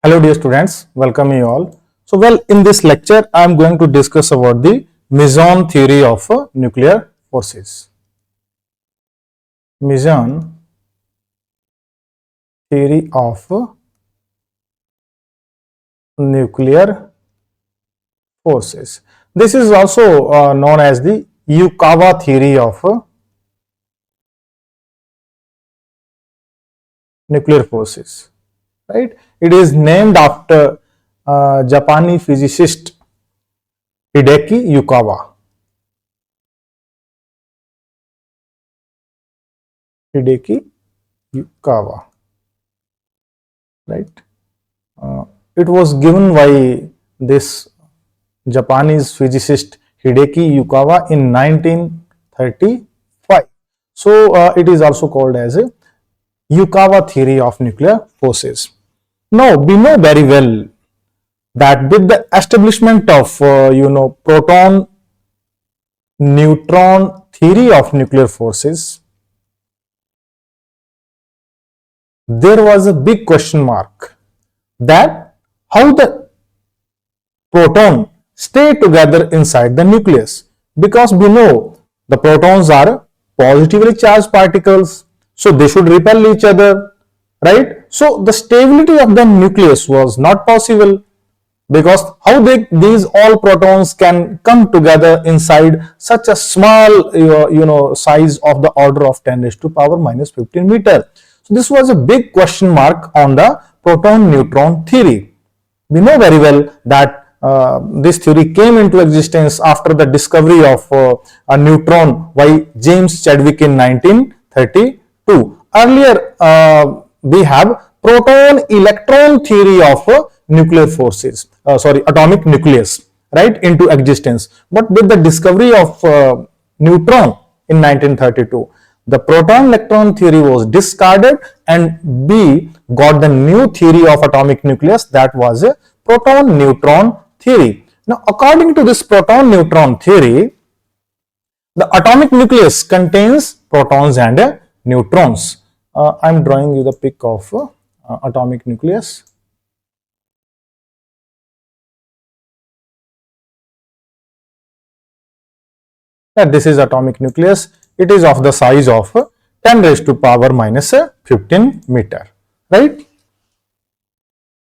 Hello dear students, welcome you all. In this lecture I am going to discuss about the Meson theory of nuclear forces. Meson theory of nuclear forces. This is also known as the Yukawa theory of nuclear forces. Right? It is named after Japanese physicist Hideki Yukawa. Hideki Yukawa. Right? It was given by this Japanese physicist Hideki Yukawa in 1935. It is also called as a Yukawa theory of nuclear forces. Now, we know very well that with the establishment of proton neutron theory of nuclear forces, there was a big question mark that how the proton stay together inside the nucleus, because we know the protons are positively charged particles, so they should repel each other, right? So the stability of the nucleus was not possible, because how these all protons can come together inside such a small size of the order of 10 raised to power minus 15 meter. So this was a big question mark on the proton neutron theory. We know very well that this theory came into existence after the discovery of a neutron by James Chadwick in 1932. Earlier we have proton electron theory of nuclear forces, atomic nucleus, right, into existence. But with the discovery of neutron in 1932, the proton electron theory was discarded and we got the new theory of atomic nucleus, that was a proton neutron theory. Now, according to this proton neutron theory, the atomic nucleus contains protons and neutrons. I am drawing you the pic of atomic nucleus. This is atomic nucleus. It is of the size of 10 raised to power minus 15 meter, right?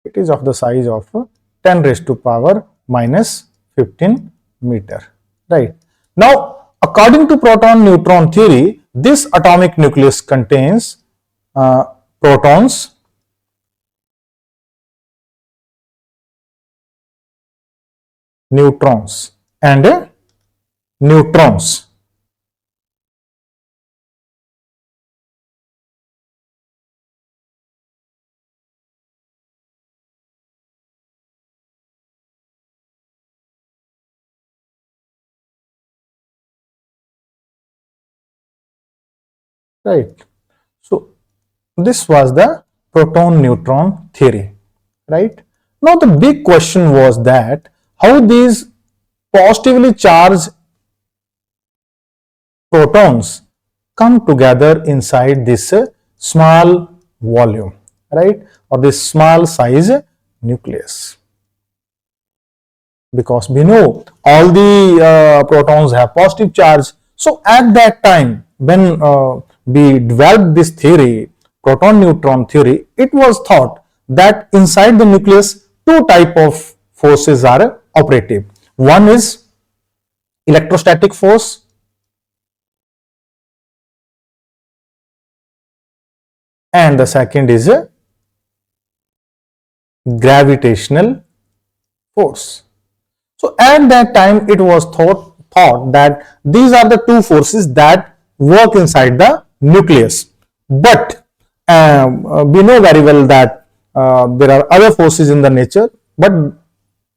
It is of the size of 10 raised to power minus 15 meter, right? Now, according to proton neutron theory, this atomic nucleus contains protons, neutrons and neutrons. Right. So this was the proton neutron theory, right? Now the big question was that how these positively charged protons come together inside this small volume, right, or this small size nucleus, because we know all the protons have positive charge. So at that time when we developed this theory, proton neutron theory, it was thought that inside the nucleus two type of forces are operative. One is electrostatic force and the second is a gravitational force. So at that time it was thought that these are the two forces that work inside the nucleus. But we know very well that there are other forces in the nature, but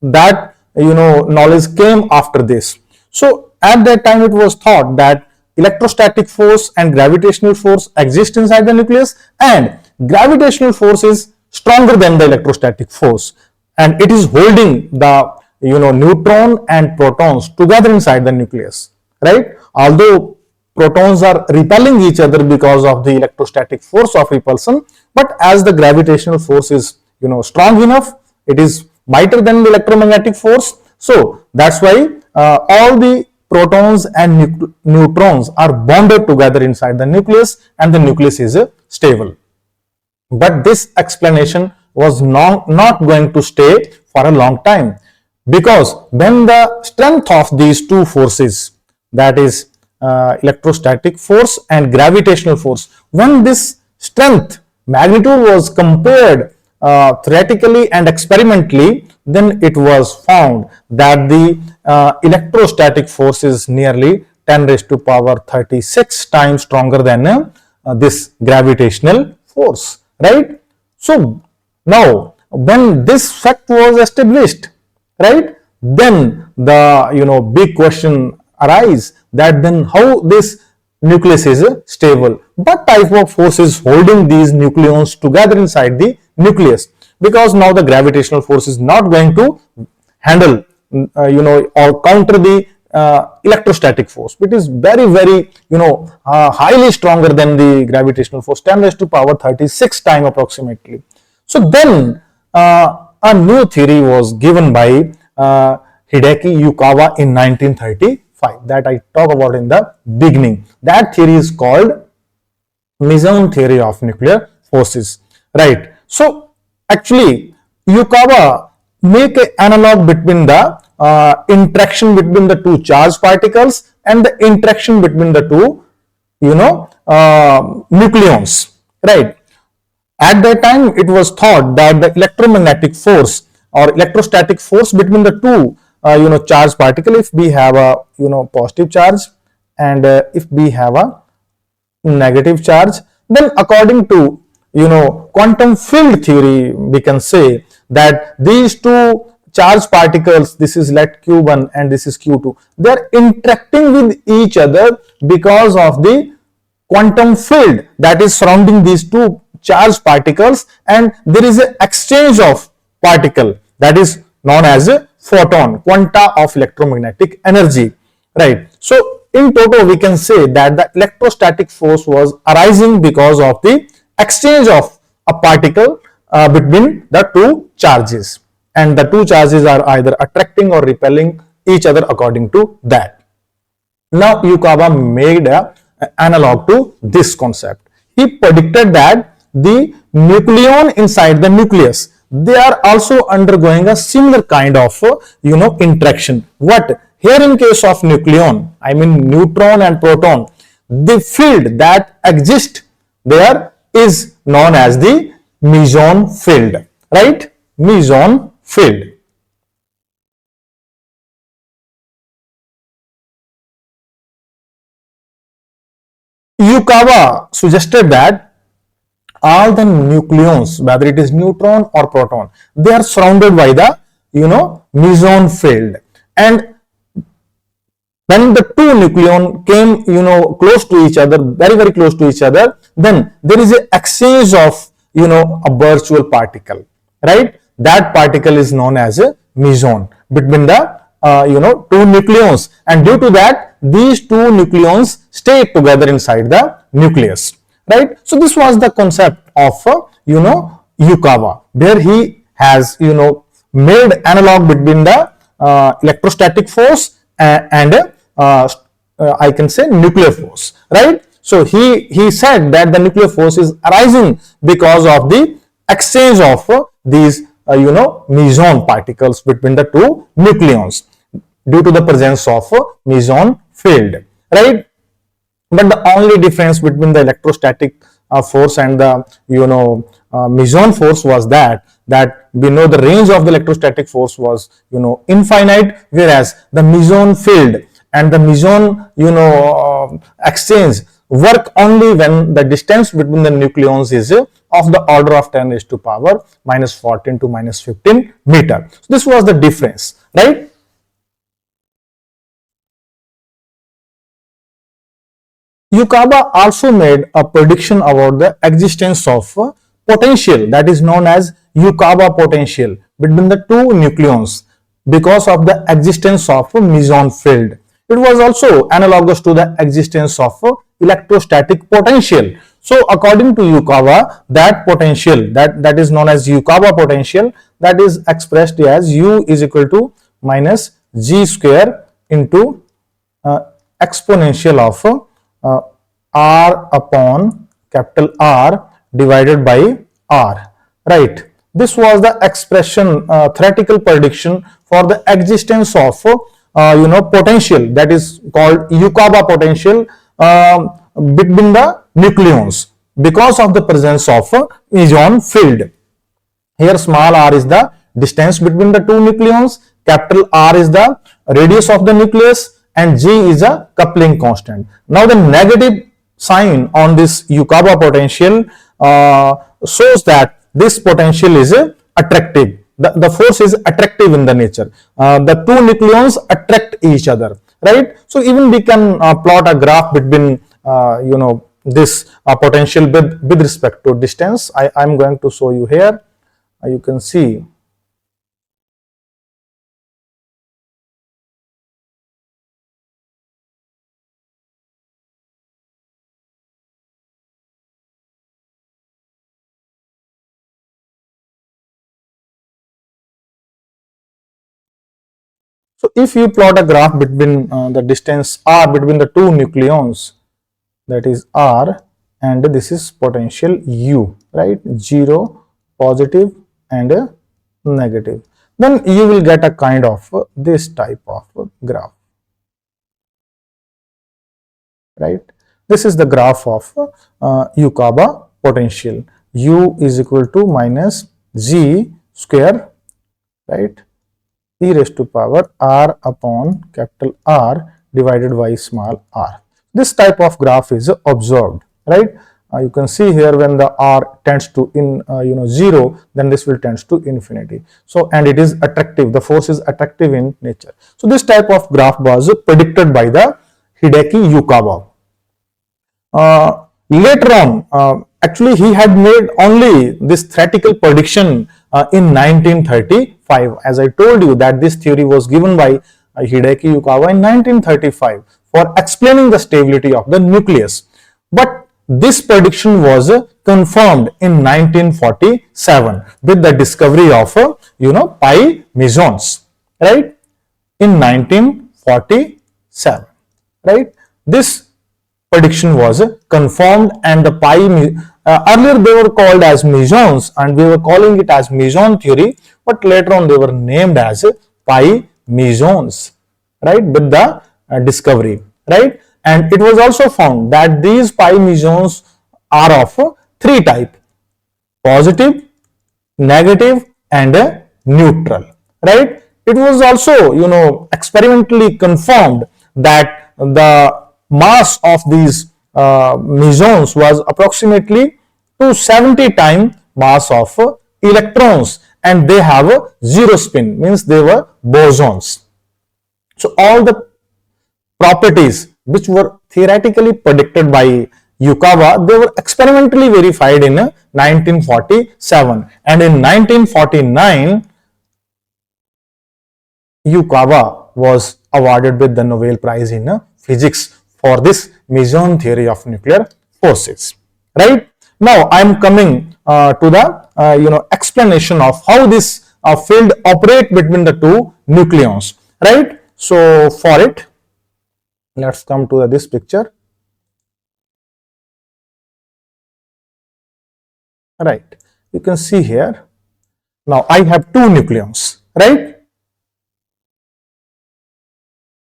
that knowledge came after this. So at that time it was thought that electrostatic force and gravitational force exist inside the nucleus, and gravitational force is stronger than the electrostatic force, and it is holding the neutron and protons together inside the nucleus, right? Although protons are repelling each other because of the electrostatic force of repulsion, but as the gravitational force is strong enough. It is mightier than the electromagnetic force. So that's why all the protons and neutrons are bonded together inside the nucleus, and the nucleus is stable. But this explanation was not going to stay for a long time, because when the strength of these two forces, that is electrostatic force and gravitational force, when this strength magnitude was compared theoretically and experimentally, then it was found that the electrostatic force is nearly 10 raised to power 36 times stronger than this gravitational force, right? So now when this fact was established, right, then the big question arise, that then how this nucleus is stable, what type of force is holding these nucleons together inside the nucleus, because now the gravitational force is not going to handle or counter the electrostatic force. It is very highly stronger than the gravitational force, 10 raised to power 36 time approximately. So then a new theory was given by Hideki Yukawa in 1935 that I talk about in the beginning. That theory is called Meson theory of nuclear forces, right? So actually Yukawa make an analog between the interaction between the two charged particles and the interaction between the two nucleons, right? At that time it was thought that the electromagnetic force or electrostatic force between the two charged particle, if we have a positive charge and if we have a negative charge, then according to quantum field theory, we can say that these two charged particles, this is let q1 and this is q2, they are interacting with each other because of the quantum field that is surrounding these two charged particles, and there is an exchange of particle that is known as a photon, quanta of electromagnetic energy, right? So in total we can say that the electrostatic force was arising because of the exchange of a particle between the two charges, and the two charges are either attracting or repelling each other according to that. Now Yukawa made an analog to this concept. He predicted that the nucleon inside the nucleus, they are also undergoing a similar kind of interaction. What here in case of nucleon, I mean neutron and proton, the field that exists there is known as the meson field, right? Meson field. Yukawa suggested that all the nucleons, whether it is neutron or proton, they are surrounded by the meson field, and when the two nucleon came close to each other, very close to each other, then there is an exchange of a virtual particle, right? That particle is known as a meson between the two nucleons, and due to that these two nucleons stay together inside the nucleus, right? So this was the concept of Yukawa, where he has made analog between the electrostatic force and I can say nuclear force, right? So he said that the nuclear force is arising because of the exchange of these meson particles between the two nucleons due to the presence of meson field, right? But the only difference between the electrostatic force and the meson force was that we know the range of the electrostatic force was infinite, whereas the meson field and the meson exchange work only when the distance between the nucleons is of the order of 10 raised to power minus 14 to minus 15 meter. So this was the difference, right? Yukawa also made a prediction about the existence of potential that is known as Yukawa potential between the two nucleons because of the existence of meson field. It was also analogous to the existence of electrostatic potential. So according to Yukawa, that potential, that is known as Yukawa potential, that is expressed as U is equal to minus G square into exponential of R upon capital R divided by R, right? This was the expression, theoretical prediction for the existence of potential, that is called Yukawa potential between the nucleons because of the presence of meson field. Here small r is the distance between the two nucleons, capital R is the radius of the nucleus, and G is a coupling constant. Now the negative sign on this Yukawa potential shows that this potential is attractive. The force is attractive in the nature. The two nucleons attract each other, right? So even we can plot a graph between this potential with respect to distance. I am going to show you here. You can see. So if you plot a graph between the distance r between the two nucleons, that is r, and this is potential u, right? 0, positive and negative. Then you will get a kind of this type of graph, right? This is the graph of Yukawa potential. U is equal to minus G square, right? E raised to power R upon capital R divided by small r. This type of graph is observed, right? You can see here when the r tends to 0, then this will tends to infinity. So and it is attractive. The force is attractive in nature. So this type of graph was predicted by the Hideki Yukawa. Later on, actually he had made only this theoretical prediction in 1935. As I told you that this theory was given by Hideki Yukawa in 1935 for explaining the stability of the nucleus. But this prediction was confirmed in 1947 with the discovery of pi mesons, right? In 1947, right? This prediction was confirmed, and the pi earlier they were called as mesons and we were calling it as meson theory, but later on they were named as pi mesons, right, with the discovery, right? And it was also found that these pi mesons are of three types: positive, negative and neutral, right? It was also experimentally confirmed that the mass of these mesons was approximately 270 times mass of electrons, and they have a zero spin, means they were bosons. So all the properties which were theoretically predicted by Yukawa, they were experimentally verified in 1947, and in 1949 Yukawa was awarded with the Nobel Prize in physics for this meson theory of nuclear forces, right? Now I am coming to the explanation of how this field operate between the two nucleons, right? So for it, let's come to this picture, right? You can see here. Now I have two nucleons, right?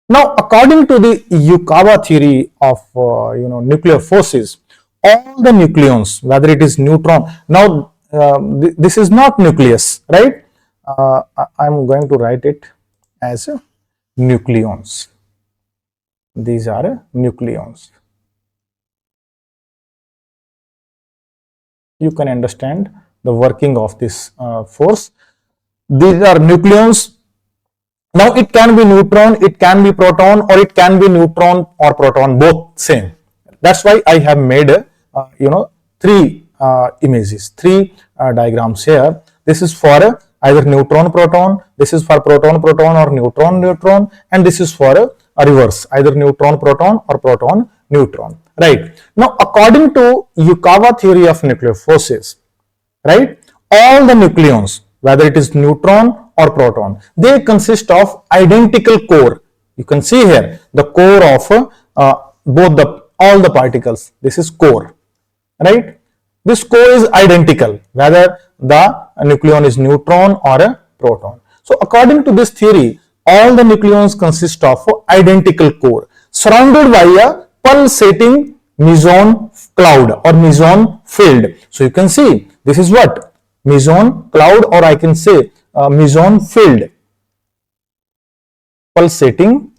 Now, according to the Yukawa theory of nuclear forces, all the nucleons, whether it is neutron, now this is not nucleus, right? I am going to write it as nucleons. These are nucleons. You can understand the working of this force. These are nucleons. Now it can be neutron, it can be proton, or it can be neutron or proton, both same. That's why I have made three images, three diagrams here. This is for either neutron proton, this is for proton proton or neutron neutron, and this is for a reverse, either neutron proton or proton neutron, right? Now, according to Yukawa theory of nuclear forces, right, all the nucleons, whether it is neutron or proton, they consist of identical core. You can see here the core of both the all the particles. This is core, right? This core is identical whether the nucleon is neutron or a proton. So according to this theory, all the nucleons consist of identical core surrounded by a pulsating meson cloud or meson field. So you can see this is what meson cloud, or I can say meson field, pulsating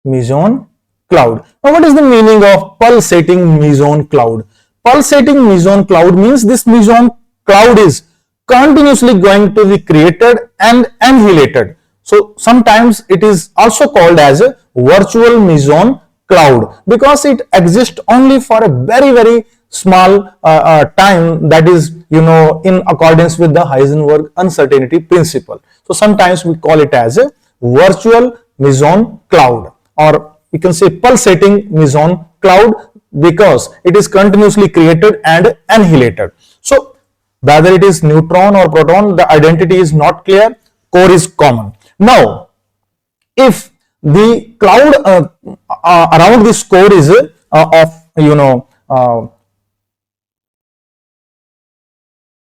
meson cloud. Now, what is the meaning of pulsating meson cloud? Pulsating meson cloud means this meson cloud is continuously going to be created and annihilated. So, sometimes it is also called as a virtual meson cloud because it exists only for a very small time, that is, in accordance with the Heisenberg uncertainty principle. So, sometimes we call it as a virtual meson cloud, or we can say pulsating meson cloud because it is continuously created and annihilated. So whether it is neutron or proton, the identity is not clear, core is common. Now, if the cloud around this core is of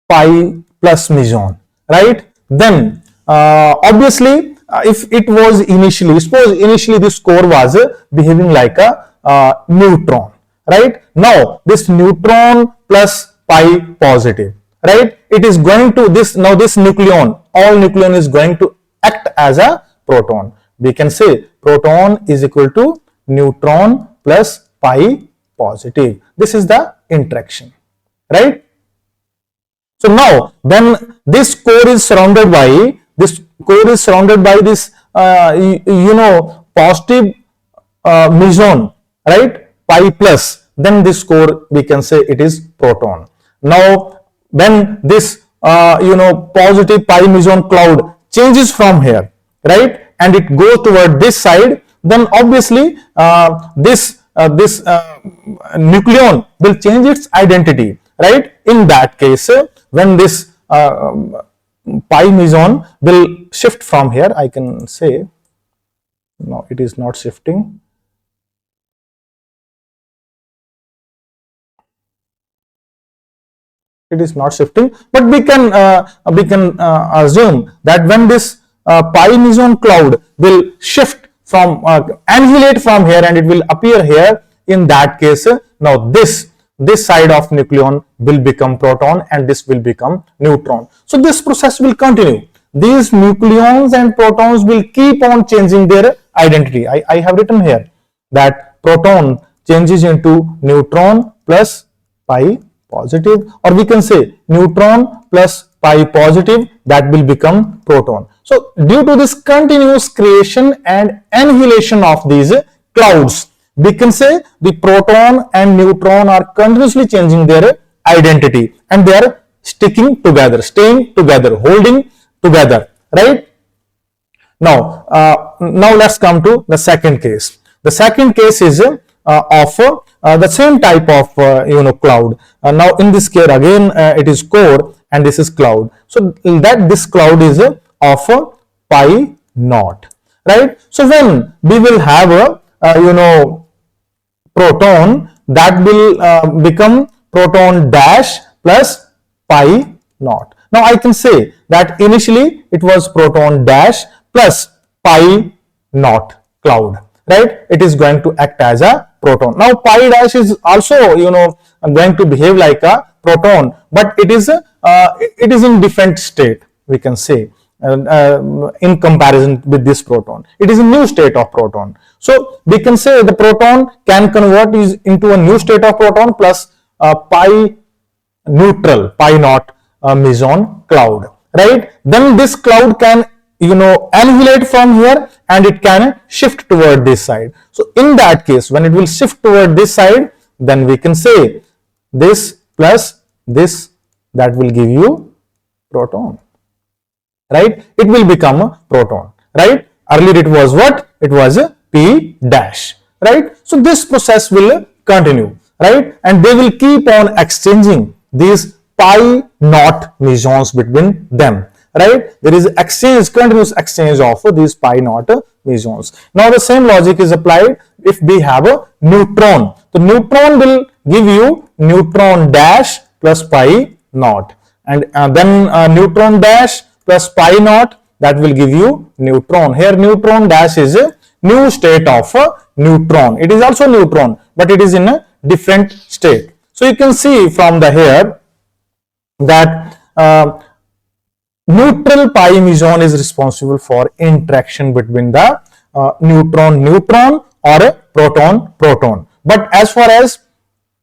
pi plus meson, right, then obviously if it was initially, suppose initially this core was behaving like a neutron, right? Now this neutron plus pi positive, right, it is going to this, now this nucleon, all nucleon is going to act as a proton. We can say proton is equal to neutron plus pi positive. This is the interaction, right? So now when this core is surrounded by this positive meson, right, pi plus, then this core we can say it is proton. Now when this positive pi meson cloud changes from here, right, and it goes toward this side, then obviously this nucleon will change its identity, right? In that case, when this pi meson will shift from here, I can say, no, it is not shifting. It is not shifting, but we can assume that when this pi meson cloud will shift from annihilate from here and it will appear here, in that case, now this side of nucleon will become proton and this will become neutron. So this process will continue. These nucleons and protons will keep on changing their identity. I have written here that proton changes into neutron plus pi positive, or we can say neutron plus pi positive, that will become proton. So due to this continuous creation and annihilation of these clouds, we can say the proton and neutron are continuously changing their identity and they are sticking together, staying together, holding together, right? Now let's come to the second case. The second case is of the same type of cloud. Now in this case again it is core and this is cloud. So that this cloud is of pi naught, right? So when we will have a proton, that will become proton dash plus pi naught. Now I can say that initially it was proton dash plus pi naught cloud, right? It is going to act as a proton. Now pi dash is also going to behave like a proton, but it is in different state, we can say, in comparison with this proton. It is a new state of proton. So we can say the proton can convert into a new state of proton plus pi neutral, pi naught meson cloud, right? Then this cloud can annihilate from here and it can shift toward this side. So in that case, when it will shift toward this side, then we can say this plus this, that will give you proton, right? It will become a proton, right? Earlier it was what? It was a p dash. right? So this process will continue, right? And they will keep on exchanging these pi naught mesons between them, right? There is exchange, continuous exchange of these pi naught mesons. Now the same logic is applied if we have a neutron. The neutron will give you neutron dash plus pi naught, and then neutron dash plus pi naught, that will give you neutron. Here neutron dash is a new state of a neutron. It is also neutron, but it is in a different state. So you can see from the here that neutral pi meson is responsible for interaction between the neutron-neutron or a proton-proton. But as far as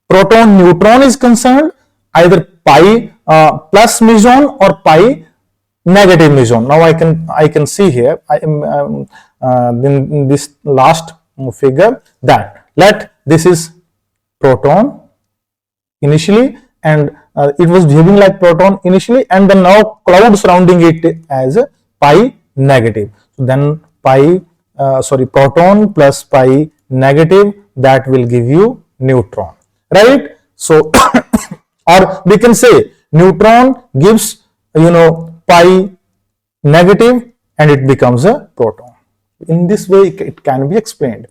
proton-neutron is concerned, either pi plus meson or pi negative meson. Now I can see here in this last figure that this is proton initially, and it was behaving like proton initially, and then now cloud surrounding it as pi negative. So then proton plus pi negative, that will give you neutron, right? So or we can say neutron gives pi negative and it becomes a proton. In this way it can be explained.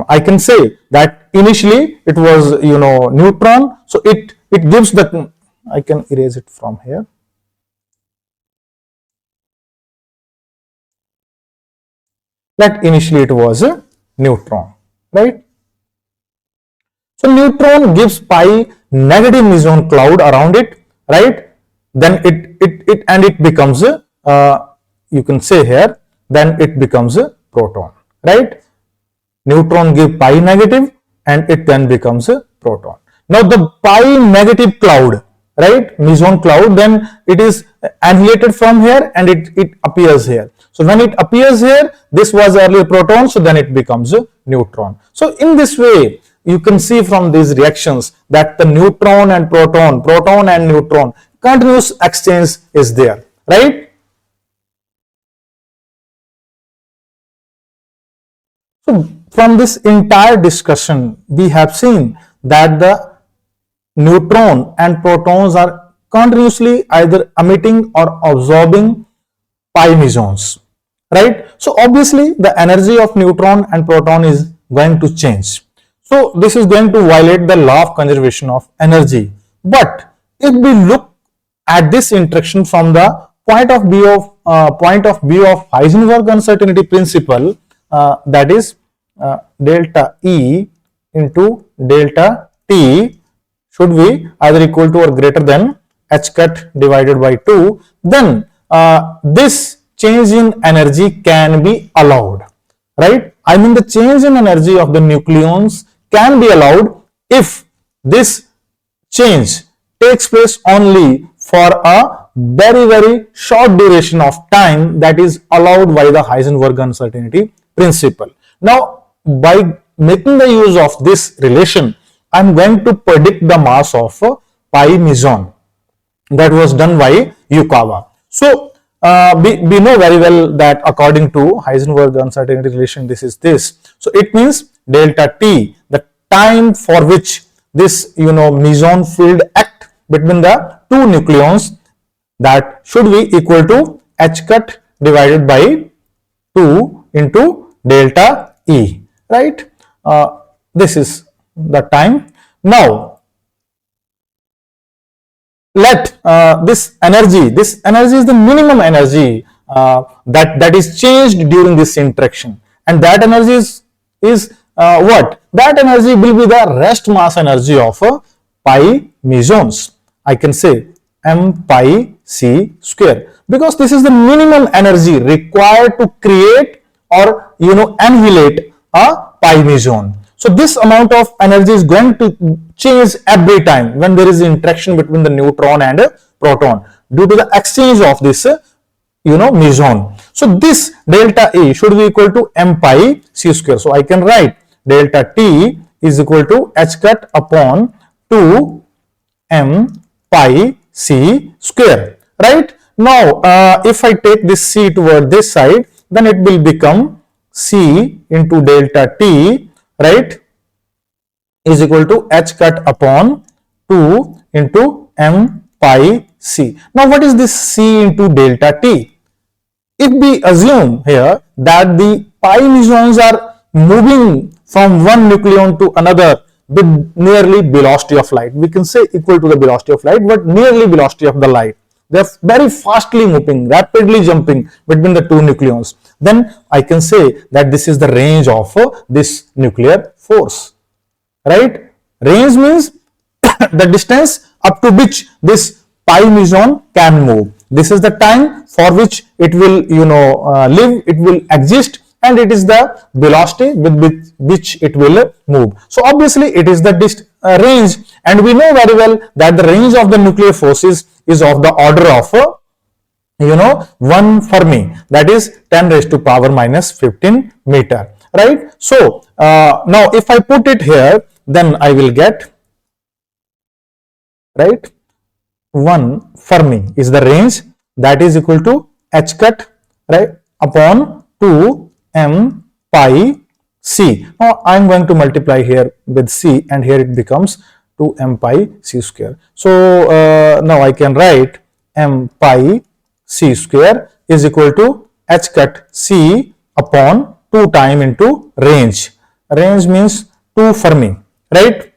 I can say that initially it was neutron, so it gives the, I can erase it from here. That initially it was a neutron, right? So neutron gives pi negative meson cloud around it, right? Then it becomes a, you can say here, then it becomes a proton, right? Neutron give pi negative and it then becomes a proton. Now the pi negative cloud, right, meson cloud, then it is annihilated from here and it appears here. So when it appears here, this was earlier proton, so then it becomes a neutron. So in this way, you can see from these reactions that the neutron and proton and neutron, continuous exchange is there, right? So from this entire discussion, we have seen that the neutron and protons are continuously either emitting or absorbing pi mesons, right? So obviously the energy of neutron and proton is going to change. So this is going to violate the law of conservation of energy. But if we look at this interaction from the point of view of Heisenberg uncertainty principle, that is delta E into delta T should be either equal to or greater than h cut divided by 2, then this change in energy can be allowed, right? I mean, the change in energy of the nucleons can be allowed if this change takes place only for a very short duration of time that is allowed by the Heisenberg uncertainty principle. Now, by making the use of this relation, I am going to predict the mass of pi meson. That was done by Yukawa. So we know very well that according to Heisenberg uncertainty relation, this is this. So it means delta T, the time for which this meson field act between the two nucleons, that should be equal to h cut divided by 2 into delta E, right? This is the time. Now let this energy is the minimum energy that is changed during this interaction, and that energy is what? That energy will be the rest mass energy of pi mesons. I can say m pi c square, because this is the minimum energy required to create or annihilate a pi meson. So this amount of energy is going to change every time when there is interaction between the neutron and proton due to the exchange of this meson. So this delta E should be equal to m pi c square. So I can write delta T is equal to h cut upon 2 m pi c square, right? Now if I take this c toward this side, then it will become c into delta T right, is equal to h cut upon 2 into m pi c. Now what is this c into delta t? If we assume here that the pi mesons are moving from one nucleon to another with nearly velocity of light, we can say equal to the velocity of light, but nearly velocity of the light. They are very fastly moving, rapidly jumping between the two nucleons. Then I can say that this is the range of this nuclear force, right? Range means the distance up to which this pi meson can move. This is the time for which it will live, it will exist, and it is the velocity with which it will move. So obviously it is the range, and we know very well that the range of the nuclear forces is of the order of 1 Fermi, that is 10 raised to power minus 15 meter, right? So now if I put it here, then I will get, right, 1 Fermi is the range, that is equal to h cut, right, upon 2 m pi c. Now I am going to multiply here with c, and here it becomes 2 m pi c square. So now I can write m pi c square is equal to h cut c upon 2 time into range. Range means 2 Fermi, right?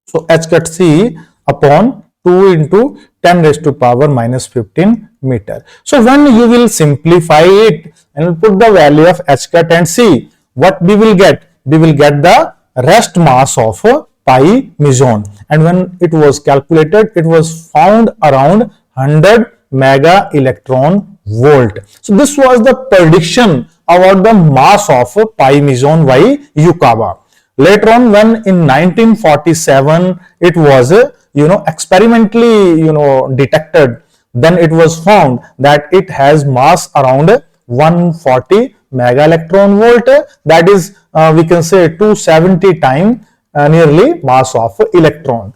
So h cut c upon 2 into 10 raised to power minus 15 meter. So when you will simplify it and put the value of h cut and c, what we will get? We will get the rest mass of pi meson, and when it was calculated, it was found around 100 mega electron volt. So this was the prediction about the mass of pi meson by Yukawa. Later on, when in 1947 it was experimentally detected, then it was found that it has mass around 140 mega electron volt, that is we can say 270 times nearly mass of electron,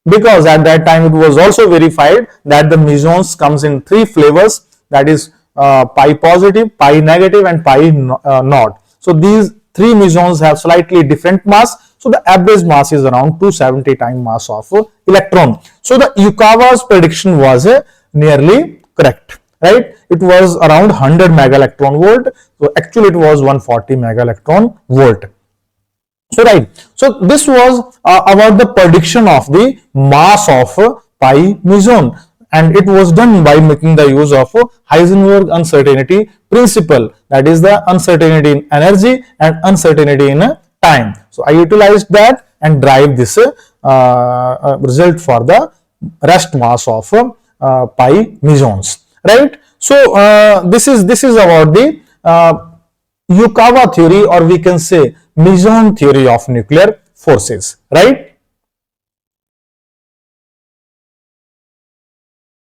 because at that time it was also verified that the mesons comes in 3 flavors, that is pi positive, pi negative, and pi naught. So these 3 mesons have slightly different mass, so the average mass is around 270 times mass of electron. So the Yukawa's prediction was nearly correct, right? It was around 100 mega electron volt, so actually it was 140 mega electron volt. So right, so this was about the prediction of the mass of pi meson, and it was done by making the use of Heisenberg uncertainty principle, that is the uncertainty in energy and uncertainty in time. So I utilized that and drive this result for the rest mass of pi mesons, right? So this is about the Yukawa theory, or we can say meson theory of nuclear forces, right?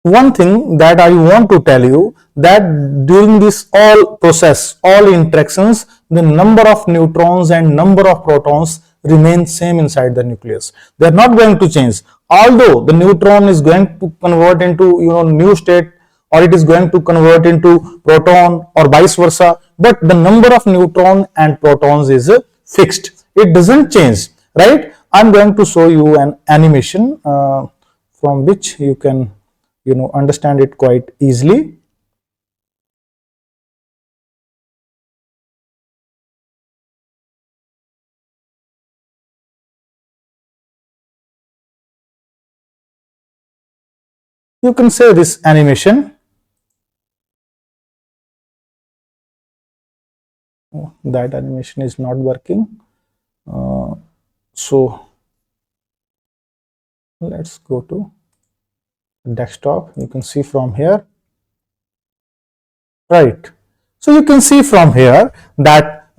One thing that I want to tell you, that during this all process, all interactions, the number of neutrons and number of protons remain same inside the nucleus. They are not going to change. Although the neutron is going to convert into new state, or it is going to convert into proton, or vice versa, but the number of neutron and protons is fixed. It doesn't change, right? I'm going to show you an animation from which you can understand it quite easily. You can say this animation. Oh, that animation is not working. So let's go to desktop. You can see from here, right? So you can see from here that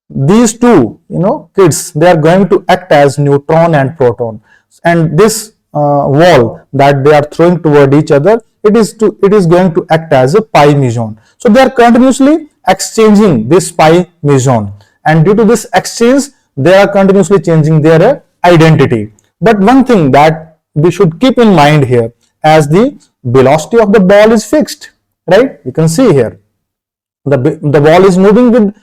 these two kids, they are going to act as neutron and proton, and this wall that they are throwing toward each other, it is going to act as a pi meson. So they are continuously exchanging this pi meson, and due to this exchange, they are continuously changing their identity. But one thing that we should keep in mind here, as the velocity of the ball is fixed, right? You can see here the ball is moving with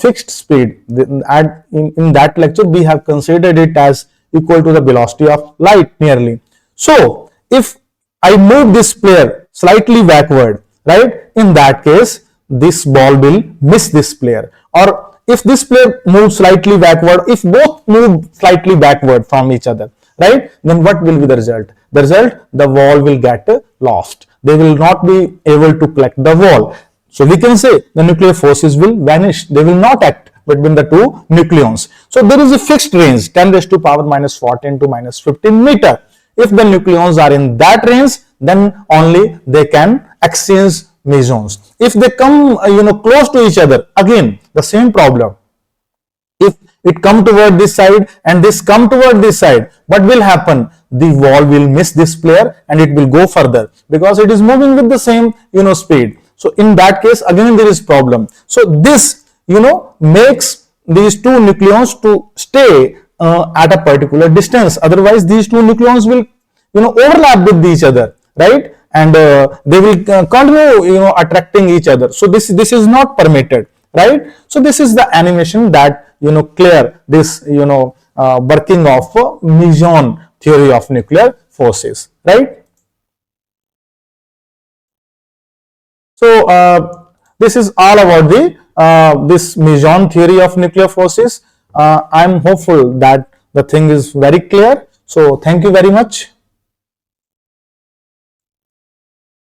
fixed speed. In that lecture we have considered it as equal to the velocity of light nearly. So if I move this player slightly backward, right, in that case this ball will miss this player. Or if this player moves slightly backward, if both move slightly backward from each other, right, then what will be the result? The result, the ball will get lost. They will not be able to collect the ball. So we can say the nuclear forces will vanish. They will not act between the two nucleons. So there is a fixed range, 10 raised to power minus 14 to minus 15 meter. If the nucleons are in that range, then only they can exchange mesons. If they come close to each other, again the same problem. If it come toward this side and this come toward this side, what will happen? The ball will miss this player and it will go further because it is moving with the same speed. So in that case again there is problem. So this makes these two nucleons to stay at a particular distance. Otherwise these two nucleons will overlap with each other, right? And they will continue attracting each other. So this is not permitted, right? So this is the animation that clear this working of Meson theory of nuclear forces, right? So this is all about the this Meson theory of nuclear forces. I am hopeful that the thing is very clear. So thank you very much.